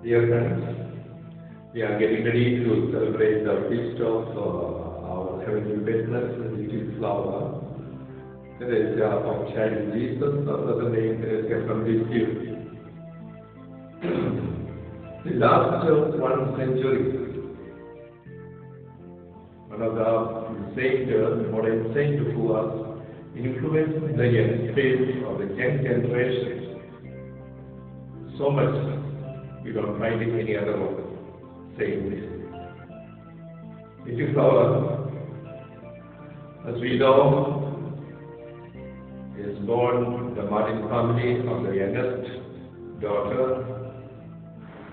Dear friends, we are getting ready to celebrate the feast of our heavenly witness, little flower. Therese of child Jesus, another name Therese from this year. The last 1 century, one of the saints, modern saint who has influenced the young stage of the young generation so much. We don't find it any other saying this. Little flower, as we know, is born the Martin family of the youngest daughter.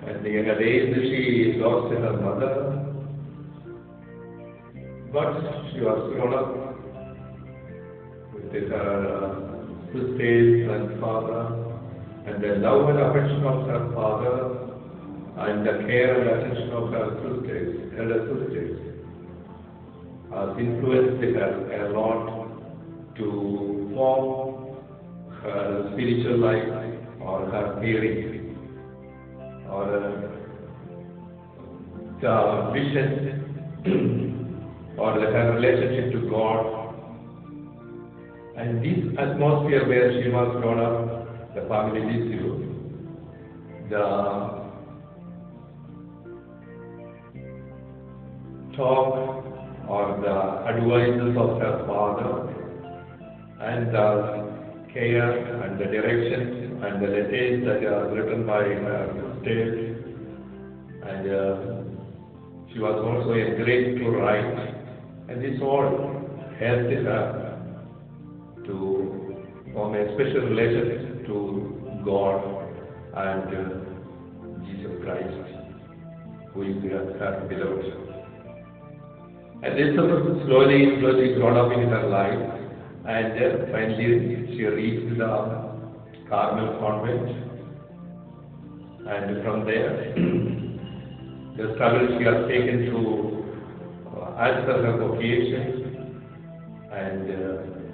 At the younger age, she lost her mother, but she was grown up with her sisters and father, and the love and affection of her father, and the care and attention of her sisters, elder sisters, has influenced her a lot to form her spiritual life or her theory or the vision or her relationship to God. And this atmosphere where she was grown up, the family issue, the talk or the advices of her father, and the care and the direction and the letters that are written by her sisters, and she was also encouraged to write, and this all helped her to form a special relationship to God and Jesus Christ, who is her beloved. And this was slowly grown up in her life, and finally she reached the Carmel convent, and from there the struggle she has taken to answer her vocation, and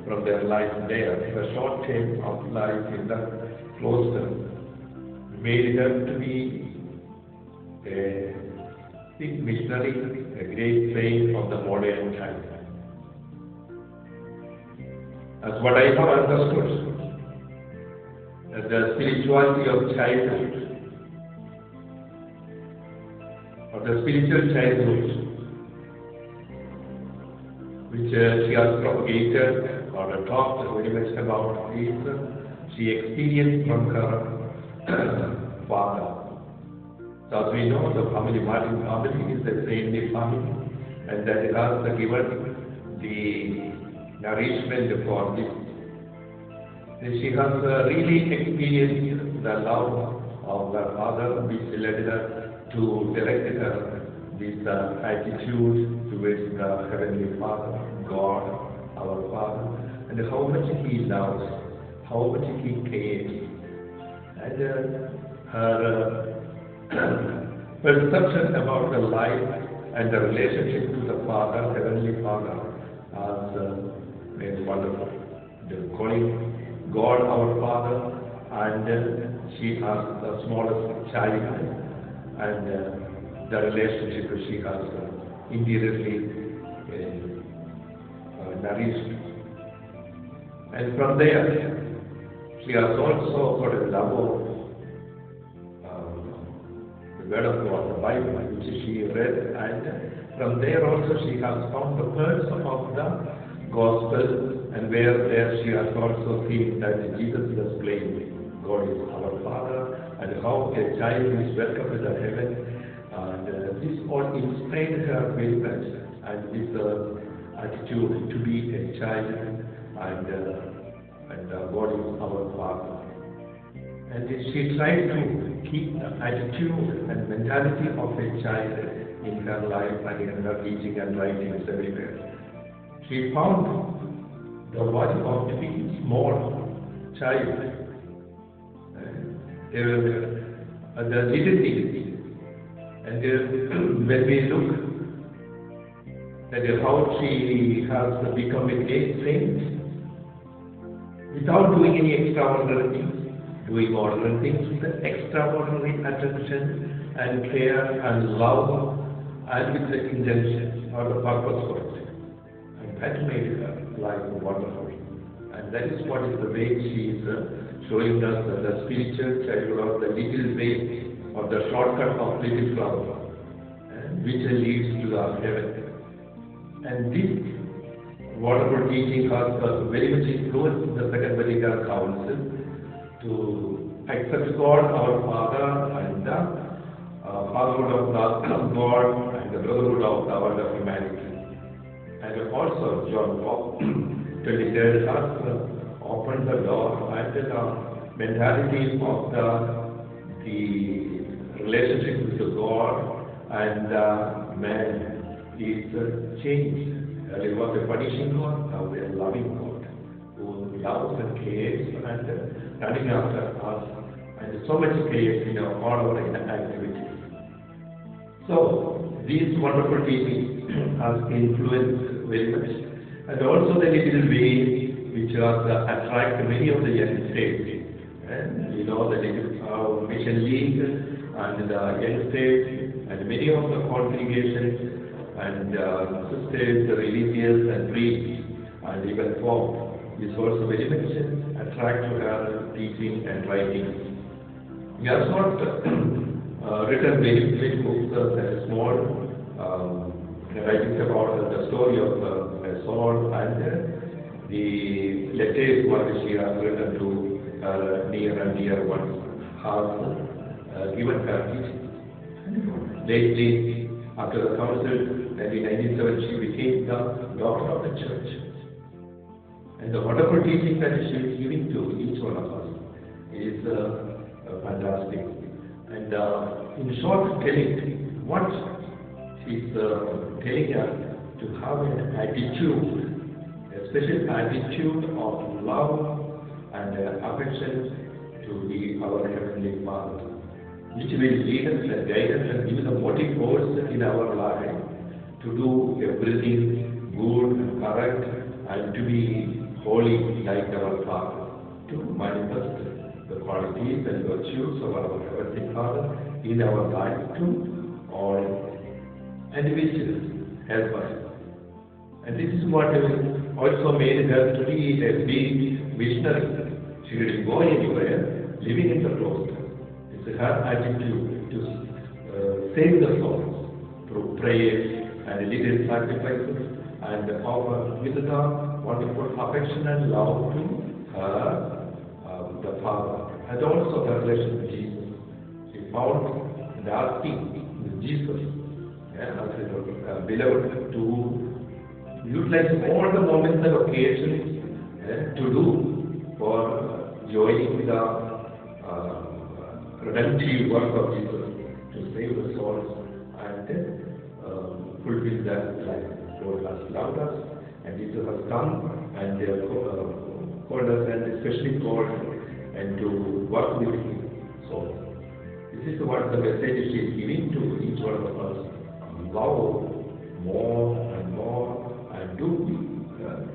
from their life there, the short time of life in the cloister made her to be a big missionary, a great saint of the modern time. As what I have understood, that the spirituality of childhood, or the spiritual childhood, which she has propagated or talked very much about, is she experienced from her father. So as we know, the family, Martin family, is a saintly family, and that has given the nourishment for this. And she has really experienced the love of her father, which led her to direct her this attitude towards the Heavenly Father, God, our Father, and how much He loves, how much He cares, and her perception about the life and the relationship to the Father, Heavenly Father, as is wonderful. The calling God our Father, and she has the smallest child, and the relationship she has interiorly nourished. And from there, she has also got a love of Word of God, the Bible, which she read, and from there also she has found the pearls of the Gospel, and where there she has also seen that Jesus is explained, God is our Father, and how a child is welcome to the heaven, and this all inspired her very much, and this attitude to be a child, and God is our Father. And she tried to keep the attitude and mentality of a child in her life and in her teaching and writings everywhere. She found the value of to be small child. They were the little things. And when we look at how she has become a great saint, without doing any extraordinary things, doing ordinary things with extraordinary attention and care and love and with the intention or the purpose for it. And that made her life wonderful. And that is what is the way she is showing us the spiritual childhood or the little way or the shortcut of little flower, which leads to the heaven. And this wonderful teaching has very much influenced the Second Vatican Council to accept God our Father and the fatherhood of the God and the brotherhood of the world of humanity. And also John Paul 23 has opened the door and the mentality of the relationship with God and man is changed. It was a punishing God, now we are loving God, who loves and cares and running after us, and so much cares in all our activities. So, these wonderful teachings has influenced very much, and also the little way which has attracted many of the young states. And the little Mission League and the young states and many of the congregations and sisters, religious and priests and even Pope is also very much attracted to her teaching and writing. He has not written many books, small writings about the story of Saul and the letters what she has written to her near and dear ones has given her teaching. Lately, after the council, in 1997, she became the doctor of the church. And the wonderful teaching that she is giving to each one of us is fantastic. And in short, telling what she is telling us to have an attitude, a special attitude of love and affection to our Heavenly Father, which will lead us and guide us and give the motive force in our life to do everything good and correct and to be holy like our Father, to manifest the qualities and virtues of our Heavenly Father in our life to all, and which help us. And this is what also made her to be a big missionary. She didn't go anywhere, living in the cloister. It's her attitude to save the souls through prayers and little sacrifices and offer with the wonderful affection and love to her, the Father, and also her relation with Jesus. She found and asking Jesus, as a beloved, to utilize all the moments and occasions to do for joining the redemptive work of Jesus to save the souls and fulfill that life. God has loved us, and Jesus has come and they have called us, and especially called and to work with Him. So, this is what the message she is giving to each one of us. Love more and more, and do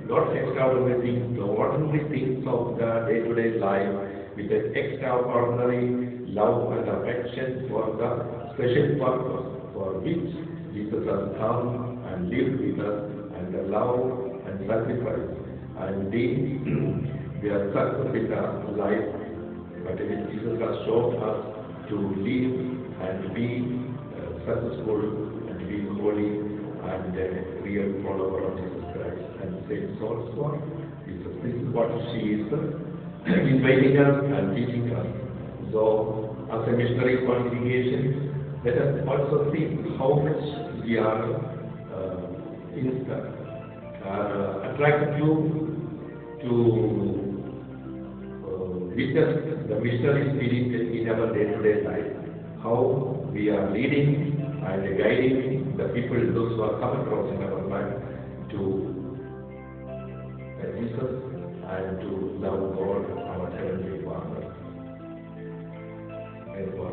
not extraordinary things, the ordinary things of the day-to-day life with an extraordinary love and affection for the special purpose for which Jesus has come and lived with us and love and sacrifice. And we are successful in the life, but Jesus has shown us to live and be successful and to be holy and a real follower of Jesus Christ and save souls for Jesus. This is what she is inviting us and teaching us. So, as a missionary congregation, let us also see how much we are attracted to witness the missionary spirit in our day-to-day life. How we are leading and guiding the people, those who are come across in our life, to Jesus and to love God, our Heavenly Father. And for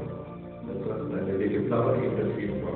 the little flower intercede for